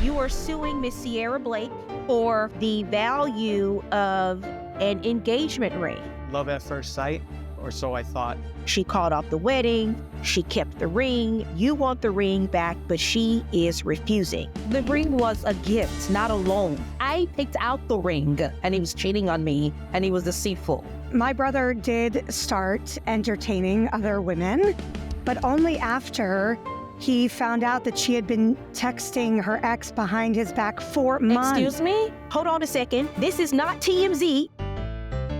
You are suing Miss Sierra Blake for the value of an engagement ring. Love at first sight, or so I thought. She called off the wedding. She kept the ring. You want the ring back, but she is refusing. The ring was a gift, not a loan. I picked out the ring, and he was cheating on me, and he was deceitful. My brother did start entertaining other women, but only after he found out that she had been texting her ex behind his back for months. Excuse me? Hold on a second. This is not TMZ.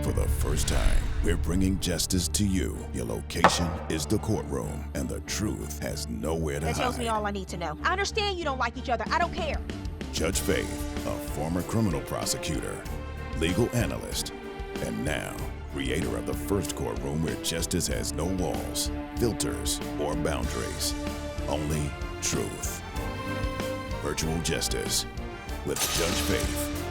For the first time, we're bringing justice to you. Your location is the courtroom, and the truth has nowhere to hide. That tells me all I need to know. I understand you don't like each other. I don't care. Judge Faith, a former criminal prosecutor, legal analyst, and now creator of the first courtroom where justice has no walls, filters, or boundaries. Only truth. Virtual Justice with Judge Faith.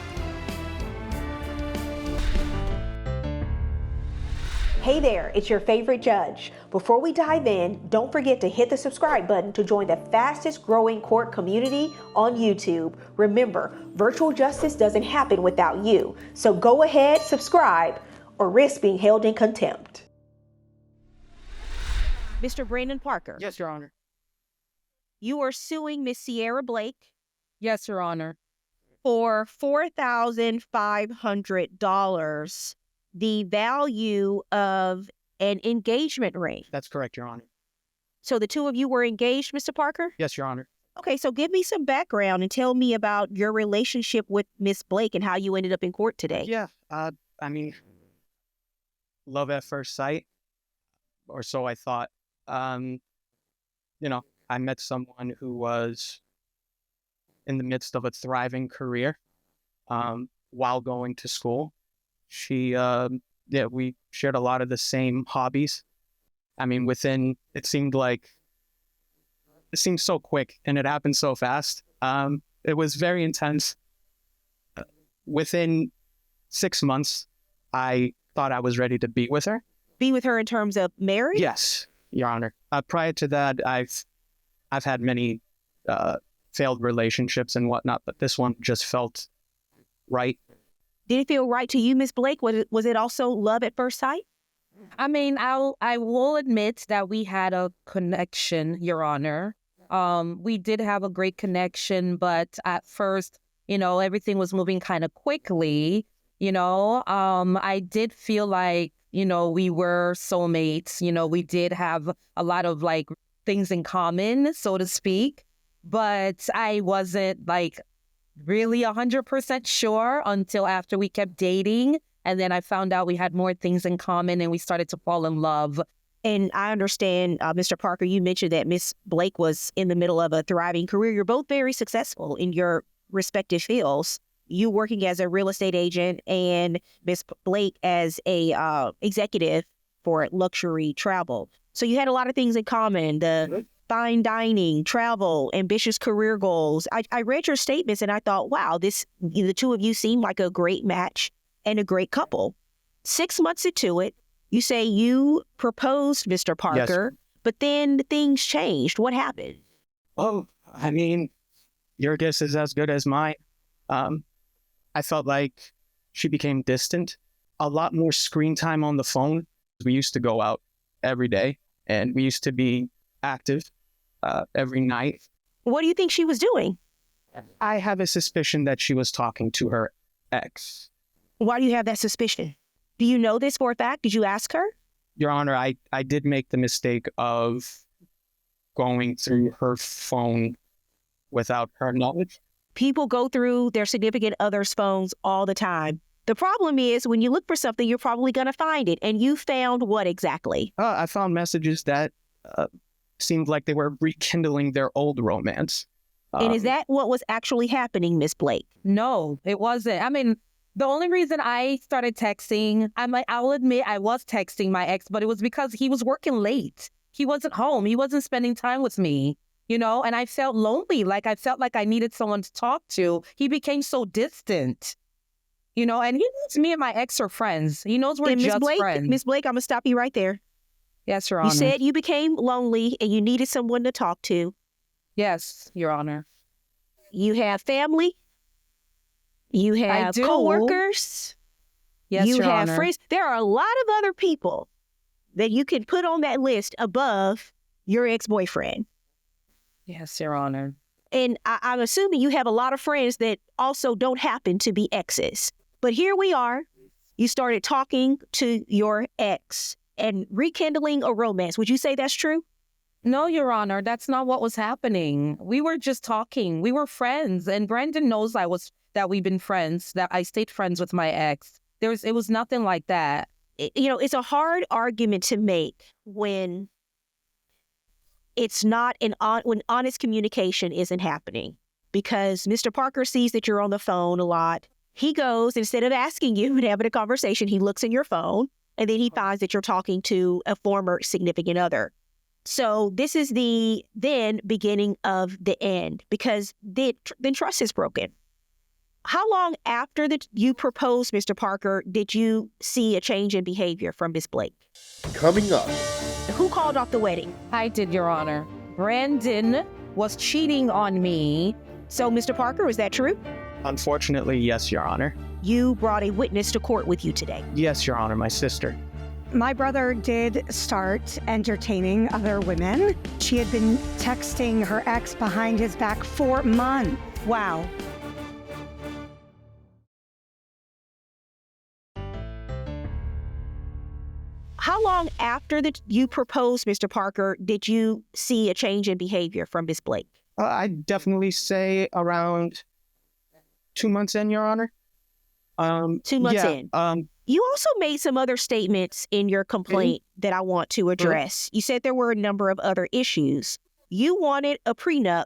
Hey there, it's your favorite judge. Before we dive in, don't forget to hit the subscribe button to join the fastest growing court community on YouTube. Remember, virtual justice doesn't happen without you. So go ahead, subscribe, or risk being held in contempt. Mr. Brandon Parker. Yes, Your Honor. You are suing Miss Sierra Blake Yes, Your Honor. for $4,500, the value of an engagement ring. That's correct, Your Honor. So the two of you were engaged, Mr. Parker? Yes, Your Honor. Okay, so give me some background and tell me about your relationship with Miss Blake and how you ended up in court today. Yeah, love at first sight, or so I thought. I met someone who was in the midst of a thriving career while going to school. We shared a lot of the same hobbies. It seemed so quick and it happened so fast. It was very intense. Within 6 months, I thought I was ready to be with her. Be with her in terms of marriage? Yes, Your Honor. Prior to that, I've had many failed relationships and whatnot, but this one just felt right. Did it feel right to you, Miss Blake? Was it also love at first sight? I will admit that we had a connection, Your Honor. We did have a great connection, but at first, everything was moving kind of quickly. I did feel like, we were soulmates. We did have a lot of things in common, so to speak, but I wasn't really 100% sure until after we kept dating. And then I found out we had more things in common and we started to fall in love. And I understand, Mr. Parker, you mentioned that Miss Blake was in the middle of a thriving career. You're both very successful in your respective fields. You working as a real estate agent and Miss Blake as a executive for luxury travel. So you had a lot of things in common, the fine dining, travel, ambitious career goals. I read your statements and I thought, wow, the two of you seem like a great match and a great couple. 6 months into it, you say you proposed, Mr. Parker, Yes. But then things changed. What happened? Oh, your guess is as good as mine. I felt like she became distant, a lot more screen time on the phone. We used to go out every day and we used to be active every night. What do you think she was doing? I have a suspicion that she was talking to her ex. Why do you have that suspicion? Do you know this for a fact? Did you ask her? Your Honor, I did make the mistake of going through her phone without her knowledge. People go through their significant other's phones all the time. The problem is when you look for something, you're probably going to find it. And you found what exactly? I found messages that seemed like they were rekindling their old romance. And is that what was actually happening, Miss Blake? No, it wasn't. The only reason I started texting, I'll admit I was texting my ex, but it was because he was working late. He wasn't home. He wasn't spending time with me, and I felt lonely. I felt like I needed someone to talk to. He became so distant, and he knows me and my ex are friends. He knows we're just friends. Miss Blake, I'm going to stop you right there. Yes, Your Honor. You said you became lonely and you needed someone to talk to. Yes, Your Honor. You have family. You have do. coworkers. Yes, you Your have Honor. friends. There are a lot of other people that you can put on that list above your ex-boyfriend. Yes, Your Honor. And I'm assuming you have a lot of friends that also don't happen to be exes. But here we are. You started talking to your ex and rekindling a romance. Would you say that's true? No, Your Honor, that's not what was happening. We were just talking. We were friends, and Brandon knows that we've been friends, that I stayed friends with my ex. It was nothing like that. It's a hard argument to make when it's not when honest communication isn't happening, because Mr. Parker sees that you're on the phone a lot. He goes, instead of asking you and having a conversation, he looks in your phone, and then he finds that you're talking to a former significant other. So this is the then beginning of the end, because then trust is broken. How long after you proposed, Mr. Parker, did you see a change in behavior from Miss Blake? Coming up. Who called off the wedding? I did, Your Honor. Brandon was cheating on me. So, Mr. Parker, is that true? Unfortunately, yes, Your Honor. You brought a witness to court with you today. Yes, Your Honor, my sister. My brother did start entertaining other women. She had been texting her ex behind his back for months. Wow. How long after you proposed, Mr. Parker, did you see a change in behavior from Miss Blake? I'd definitely say around 2 months in, Your Honor. 2 months in. You also made some other statements in your complaint that I want to address. You said there were a number of other issues. You wanted a prenup.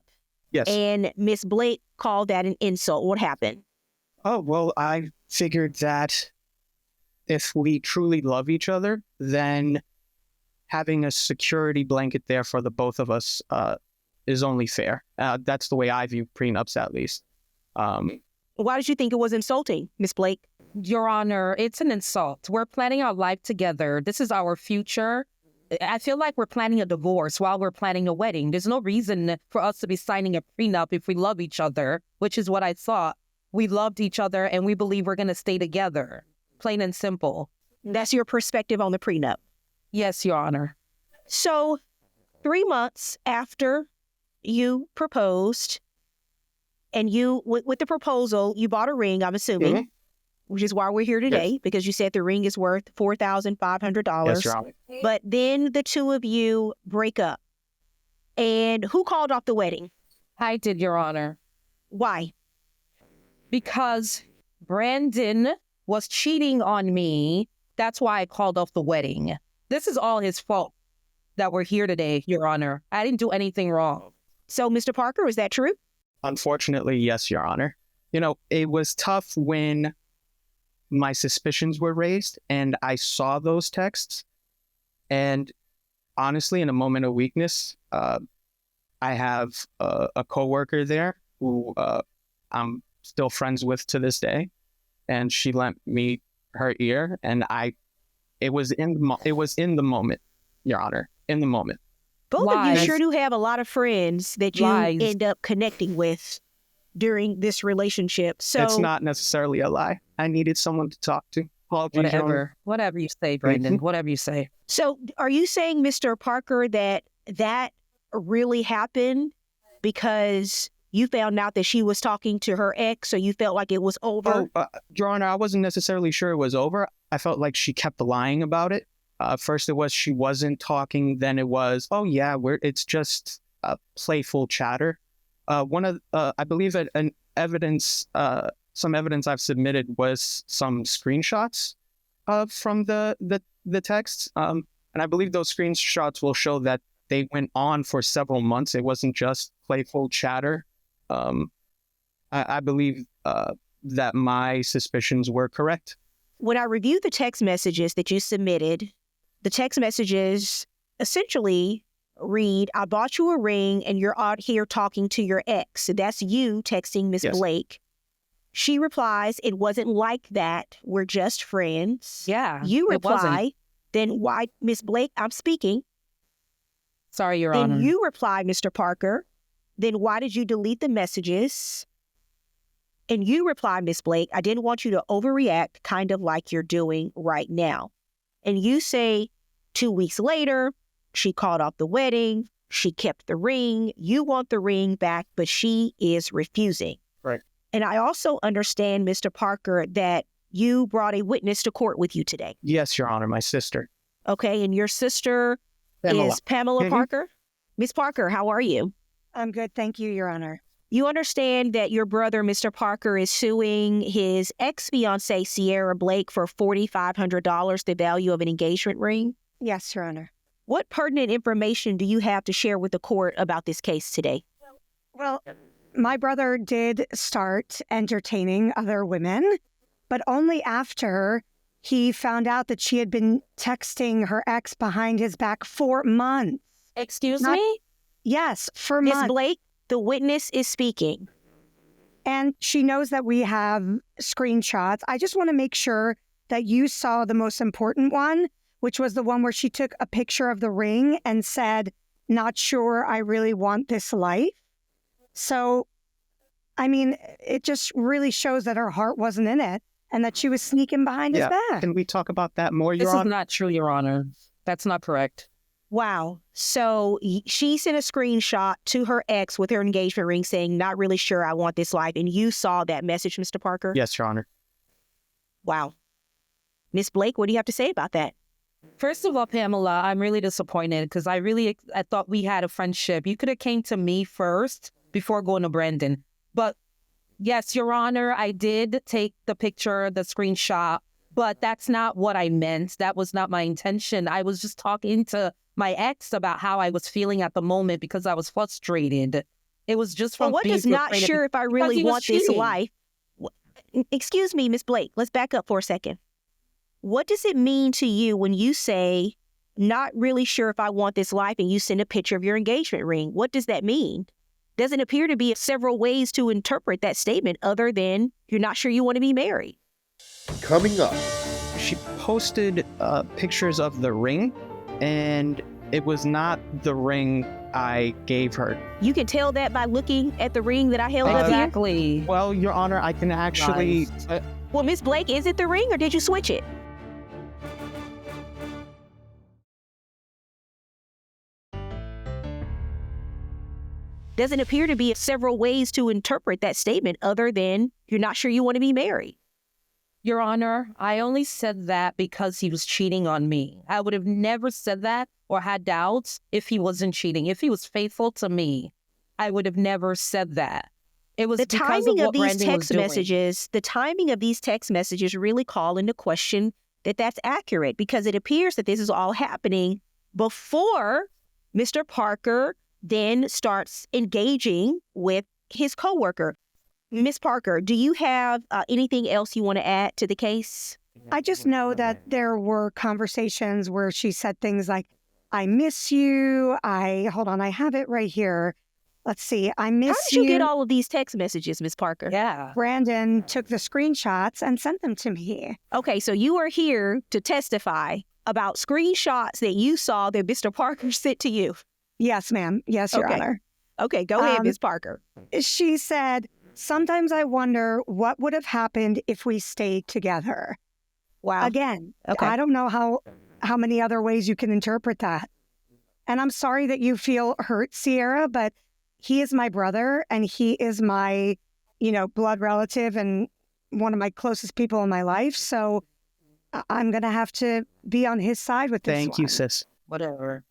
Yes. And Miss Blake called that an insult. What happened? Oh, well, I figured that if we truly love each other, then having a security blanket there for the both of us is only fair. That's the way I view prenups, at least. Why did you think it was insulting, Miss Blake? Your Honor, it's an insult. We're planning our life together. This is our future. I feel like we're planning a divorce while we're planning a wedding. There's no reason for us to be signing a prenup if we love each other, which is what I thought. We loved each other and we believe we're going to stay together. Plain and simple. That's your perspective on the prenup? Yes, Your Honor. So 3 months after you proposed, and you, with the proposal, you bought a ring, I'm assuming, which is why we're here today, because you said the ring is worth $4,500. Yes, Your Honor. But then the two of you break up. And who called off the wedding? I did, Your Honor. Why? Because Brandon was cheating on me. That's why I called off the wedding. This is all his fault that we're here today, Your Honor. I didn't do anything wrong. So, Mr. Parker, is that true? Unfortunately, yes, Your Honor. It was tough when my suspicions were raised and I saw those texts. And honestly, in a moment of weakness, I have a coworker there who I'm still friends with to this day. And she lent me her ear, and it was in the moment, Your Honor, in the moment. Both Lies. of you sure do have a lot of friends that you Lies. end up connecting with during this relationship. So It's not necessarily a lie. I needed someone to talk to. Apologies, Your Honor. Whatever you say, Brandon. Whatever you say. So are you saying, Mr. Parker, that really happened because you found out that she was talking to her ex, so you felt like it was over? Your Honor, I wasn't necessarily sure it was over. I felt like she kept lying about it. First it was she wasn't talking. Then it was, oh yeah, it's just playful chatter. I believe that some evidence I've submitted was some screenshots from the texts. And I believe those screenshots will show that they went on for several months. It wasn't just playful chatter. I believe that my suspicions were correct. When I reviewed the text messages that you submitted, the text messages essentially read, I bought you a ring and you're out here talking to your ex. That's you texting Miss Yes. Blake. She replies, it wasn't like that. We're just friends. Yeah. You it wasn't. reply, then why, Miss Blake, I'm speaking. Sorry, Your Then Honor. you reply, Mr. Parker, then why did you delete the messages? And you reply, Miss Blake, I didn't want you to overreact, kind of like you're doing right now. And you say 2 weeks later, she called off the wedding. She kept the ring. You want the ring back, but she is refusing. Right. And I also understand, Mr. Parker, that you brought a witness to court with you today. Yes, Your Honor, my sister. Okay, and your sister Pamela. is Pamela Parker? Miss Parker, how are you? I'm good. Thank you, Your Honor. You understand that your brother, Mr. Parker, is suing his ex-fiancée, Sierra Blake, for $4,500, the value of an engagement ring? Yes, Your Honor. What pertinent information do you have to share with the court about this case today? Well, my brother did start entertaining other women, but only after he found out that she had been texting her ex behind his back for months. Excuse me? Yes, for Ms. months. Blake, the witness is speaking. And she knows that we have screenshots. I just want to make sure that you saw the most important one, which was the one where she took a picture of the ring and said, not sure I really want this life. So, I mean, it just really shows that her heart wasn't in it and that she was sneaking behind his back. Can we talk about that more, Your This Honor? is not true, Your Honor. That's not correct. Wow. So she sent a screenshot to her ex with her engagement ring saying, not really sure I want this life. And you saw that message, Mr. Parker? Yes, Your Honor. Wow. Miss Blake, what do you have to say about that? First of all, Pamela, I'm really disappointed because I thought we had a friendship. You could have came to me first before going to Brandon. But yes, Your Honor, I did take the picture, the screenshot, but that's not what I meant. That was not my intention. I was just talking to my ex about how I was feeling at the moment because I was frustrated. It was just from Well, what being does not frustrated sure if I because really he was want this cheating. life? Excuse me, Miss Blake, let's back up for a second. What does it mean to you when you say, not really sure if I want this life, and you send a picture of your engagement ring? What does that mean? Doesn't appear to be several ways to interpret that statement other than you're not sure you want to be married. Coming up, She posted pictures of the ring, and it was not the ring I gave her. You can tell that by looking at the ring that I held up here. Exactly. Well, Your Honor, I can actually... Nice. Well, Miss Blake, is it the ring or did you switch it? Doesn't appear to be several ways to interpret that statement other than you're not sure you want to be married. Your Honor, I only said that because he was cheating on me. I would have never said that or had doubts if he wasn't cheating. If he was faithful to me, I would have never said that. It was The because timing of of what these Brandon was text doing. messages, the timing of these text messages really call into question that that's accurate, because it appears that this is all happening before Mr. Parker then starts engaging with his coworker. Miss Parker, do you have anything else you want to add to the case? I just know that there were conversations where she said things like, I miss you. Hold on, I have it right here. Let's see. I miss How did you get all of these text messages, Miss Parker? Yeah. Brandon took the screenshots and sent them to me. Okay, so you are here to testify about screenshots that you saw that Mr. Parker sent to you. Yes, ma'am. Yes, Your Okay. Honor. Okay, go ahead, Miss Parker. She said, sometimes I wonder what would have happened if we stayed together. Wow. Again, Okay. I don't know how many other ways you can interpret that. And I'm sorry that you feel hurt, Sierra, but he is my brother and he is my, blood relative and one of my closest people in my life. So I'm going to have to be on his side with this Thank you, one. sis. Whatever.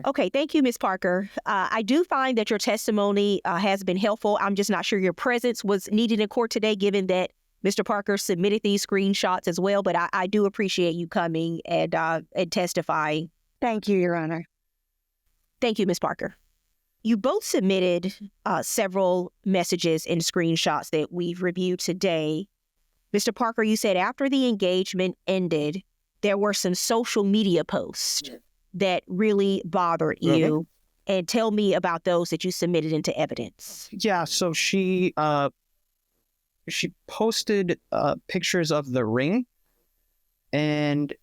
Okay, thank you, Ms. Parker. I do find that your testimony has been helpful. I'm just not sure your presence was needed in court today, given that Mr. Parker submitted these screenshots as well. But I do appreciate you coming and testifying. Thank you, Your Honor. Thank you, Ms. Parker. You both submitted several messages and screenshots that we've reviewed today. Mr. Parker, you said after the engagement ended, there were some social media posts that really bothered you. And tell me about those that you submitted into evidence. Yeah, so she posted pictures of the ring, and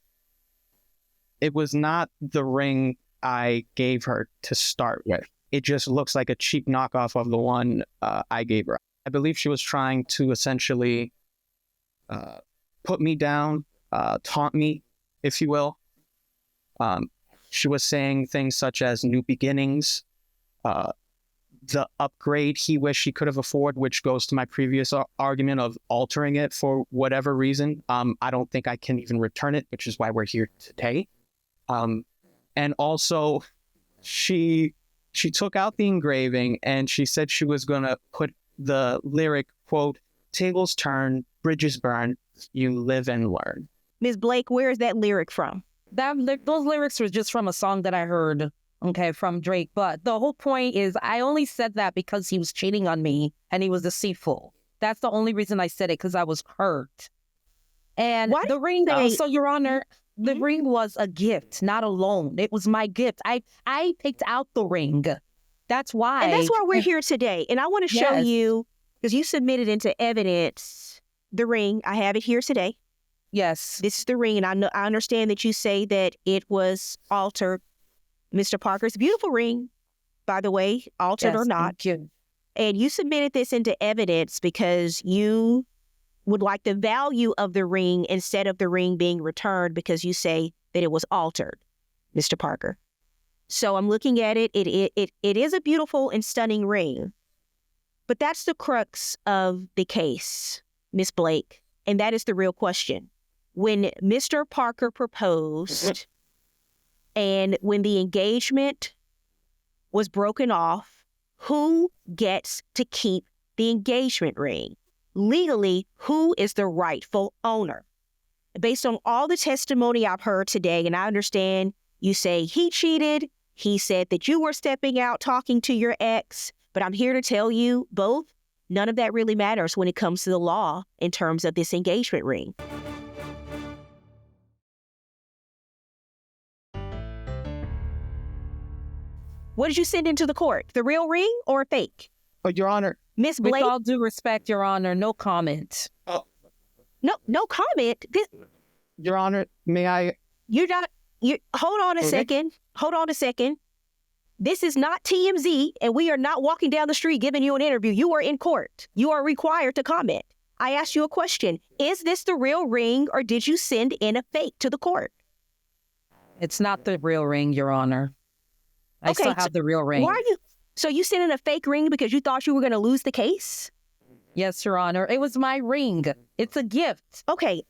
it was not the ring I gave her to start with. it just looks like a cheap knockoff of the one I gave her. I believe she was trying to essentially put me down, taunt me, if you will. She was saying things such as new beginnings, the upgrade he wished he could have afforded, which goes to my previous argument of altering it for whatever reason. I don't think I can even return it, which is why we're here today. And also, she took out the engraving and she said she was going to put the lyric, quote, "Tables turn, bridges burn, you live and learn." Ms. Blake, where is that lyric from? Those lyrics were just from a song that I heard, okay, from Drake. But the whole point is I only said that because he was cheating on me and he was deceitful. That's the only reason I said it, because I was hurt. And the ring, so Your Honor, the ring was a gift, not a loan. It was my gift. I picked out the ring. That's why. And that's why we're here today. And I want to show you, because you submitted into evidence the ring. I have it here today. Yes. This is the ring, and I understand that you say that it was altered. Mr. Parker's beautiful ring, by the way, altered or not. Thank you. And you submitted this into evidence because you would like the value of the ring instead of the ring being returned because you say that it was altered, Mr. Parker. So I'm looking at it. It is a beautiful and stunning ring. But that's the crux of the case, Miss Blake, and that is the real question. When Mr. Parker proposed and when the engagement was broken off, who gets to keep the engagement ring? Legally, who is the rightful owner? Based on all the testimony I've heard today, and I understand you say he cheated, he said that you were stepping out talking to your ex, but I'm here to tell you both, none of that really matters when it comes to the law in terms of this engagement ring. What did you send into the court? The real ring or a fake? Your Honor. Miss Blake? With all due respect, Your Honor, no comment. No comment. Your Honor, may I? Hold on a second. Hold on a second. This is not TMZ, and we are not walking down the street giving you an interview. You are in court. You are required to comment. I asked you a question. Is this the real ring, or did you send in a fake to the court? It's not the real ring, Your Honor. I still have the real ring. Why are you? So you sent in a fake ring because you thought you were going to lose the case? Yes, Your Honor. It was my ring. It's a gift. Okay,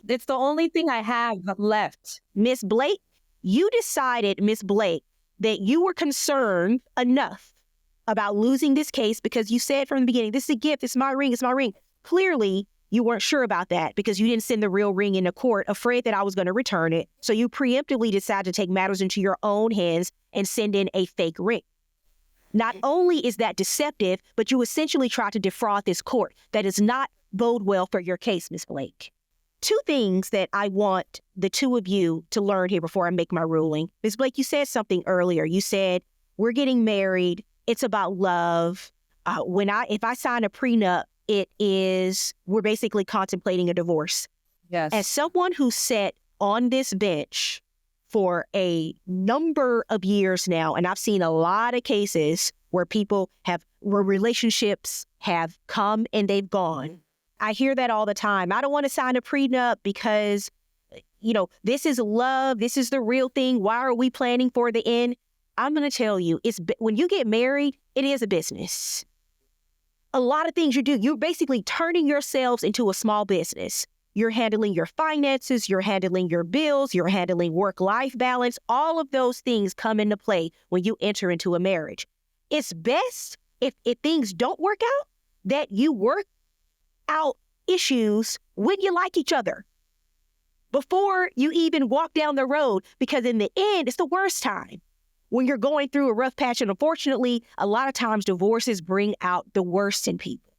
It's the only thing I have left. Miss Blake, you decided, Miss Blake, that you were concerned enough about losing this case because you said from the beginning, this is a gift, it's my ring, it's my ring. Clearly, you weren't sure about that because you didn't send the real ring into court, afraid that I was going to return it. So you preemptively decided to take matters into your own hands and send in a fake ring. Not only is that deceptive, but you essentially tried to defraud this court. That does not bode well for your case, Ms. Blake. Two things that I want the two of you to learn here before I make my ruling. Ms. Blake, you said something earlier. You said, we're getting married. It's about love. If I sign a prenup, we're basically contemplating a divorce. Yes. As someone who sat on this bench for a number of years now, and I've seen a lot of cases where relationships have come and they've gone. I hear that all the time. I don't want to sign a prenup because, this is love. This is the real thing. Why are we planning for the end? I'm going to tell you, when you get married, it is a business. A lot of things you do, you're basically turning yourselves into a small business. You're handling your finances, you're handling your bills, you're handling work-life balance. All of those things come into play when you enter into a marriage. It's best if things don't work out, that you work out issues when you like each other before you even walk down the road, because in the end, it's the worst time when you're going through a rough patch. And unfortunately, a lot of times divorces bring out the worst in people.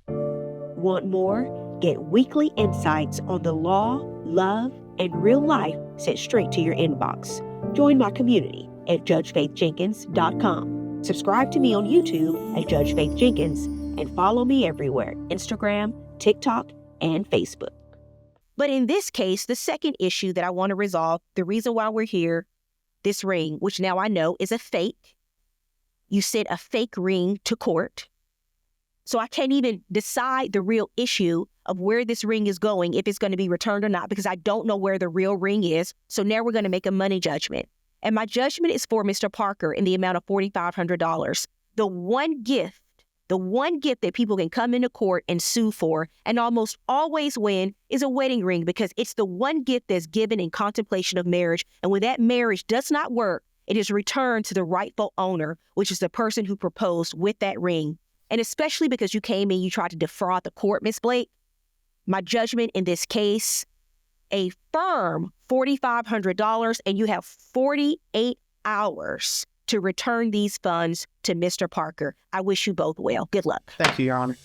Want more? Get weekly insights on the law, love, and real life sent straight to your inbox. Join my community at judgefaithjenkins.com. Subscribe to me on YouTube at Judge Faith Jenkins and follow me everywhere, Instagram, TikTok, and Facebook. But in this case, the second issue that I want to resolve, the reason why we're here, this ring, which now I know is a fake. You sent a fake ring to court. So I can't even decide the real issue of where this ring is going, if it's going to be returned or not, because I don't know where the real ring is. So now we're going to make a money judgment. And my judgment is for Mr. Parker in the amount of $4,500. The one gift that people can come into court and sue for and almost always win is a wedding ring, because it's the one gift that's given in contemplation of marriage. And when that marriage does not work, it is returned to the rightful owner, which is the person who proposed with that ring. And especially because you came in, you tried to defraud the court, Ms. Blake, my judgment in this case, a firm $4,500, and you have 48 hours to return these funds to Mr. Parker. I wish you both well. Good luck. Thank you, Your Honor.